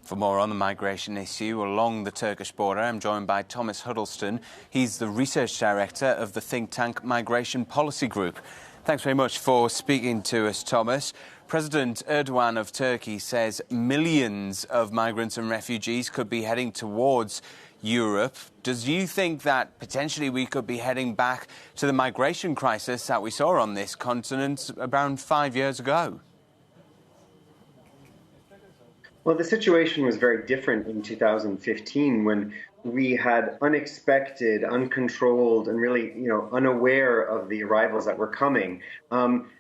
For more on the migration issue along the Turkish border, I'm joined by Thomas Huddleston. He's the research director of the think tank Migration Policy Group. Thanks very much for speaking to us, Thomas. President Erdogan of Turkey says millions of migrants and refugees could be heading towards Europe. Does you think that potentially we could be heading back to the migration crisis that we saw on this continent around 5 years ago? Well, the situation was very different in 2015 when we had unexpected, uncontrolled, and really, unaware of the arrivals that were coming.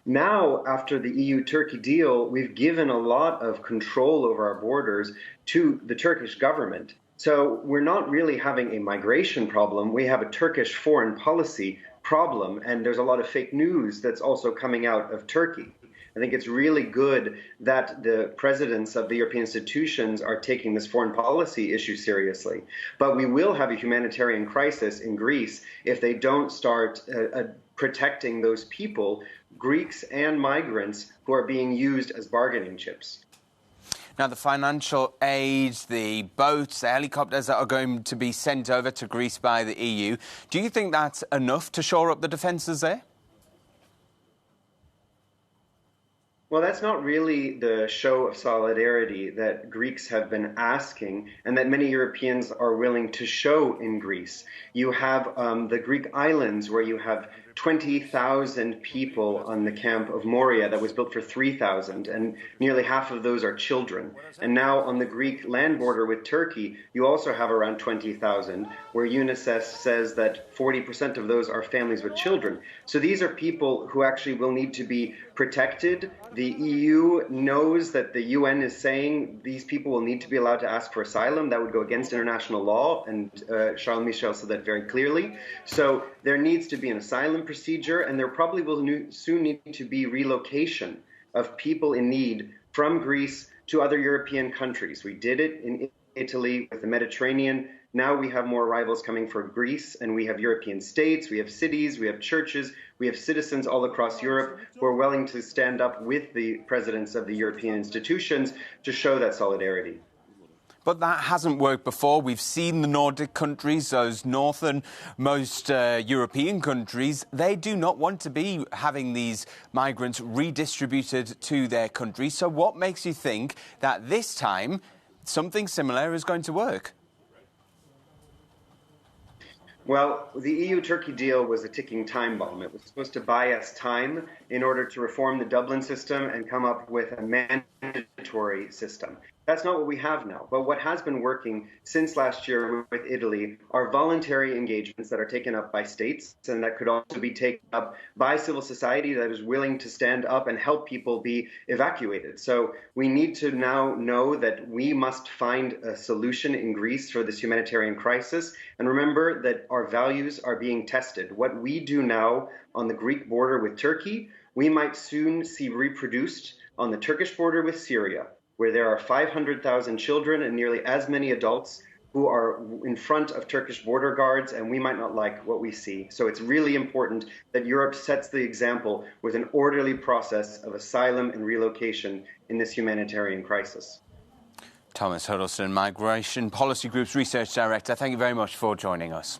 Now, after the EU-Turkey deal, we've given a lot of control over our borders to the Turkish government. So we're not really having a migration problem. We have a Turkish foreign policy problem, and there's a lot of fake news that's also coming out of Turkey. I think it's really good that the presidents of the European institutions are taking this foreign policy issue seriously. But we will have a humanitarian crisis in Greece if they don't start protecting those people, Greeks and migrants, who are being used as bargaining chips. Now, the financial aid, the boats, the helicopters that are going to be sent over to Greece by the EU, do you think that's enough to shore up the defences there? Well, that's not really the show of solidarity that Greeks have been asking and that many Europeans are willing to show in Greece. You have the Greek islands where you have 20,000 people on the camp of Moria that was built for 3,000, and nearly half of those are children. And now on the Greek land border with Turkey, you also have around 20,000, where UNICEF says that 40% of those are families with children. So these are people who actually will need to be protected. The EU knows that the UN is saying these people will need to be allowed to ask for asylum. That would go against international law, and Charles Michel said that very clearly. So there needs to be an asylum procedure, and there probably will soon need to be relocation of people in need from Greece to other European countries. We did it in Italy with the Mediterranean. Now we have more arrivals coming from Greece, and we have European states, we have cities, we have churches, we have citizens all across Europe who are willing to stand up with the presidents of the European institutions to show that solidarity. But that hasn't worked before. We've seen the Nordic countries, those northernmost European countries, they do not want to be having these migrants redistributed to their countries. So what makes you think that this time something similar is going to work? Well, the EU-Turkey deal was a ticking time bomb. It was supposed to buy us time in order to reform the Dublin system and come up with a mandatory system. That's not what we have now. But what has been working since last year with Italy are voluntary engagements that are taken up by states, and that could also be taken up by civil society that is willing to stand up and help people be evacuated. So we need to now know that we must find a solution in Greece for this humanitarian crisis. And remember that our values are being tested. What we do now on the Greek border with Turkey, we might soon see reproduced on the Turkish border with Syria, where there are 500,000 children and nearly as many adults who are in front of Turkish border guards, and we might not like what we see. So it's really important that Europe sets the example with an orderly process of asylum and relocation in this humanitarian crisis. Thomas Huddleston, Migration Policy Group's Research Director, thank you very much for joining us.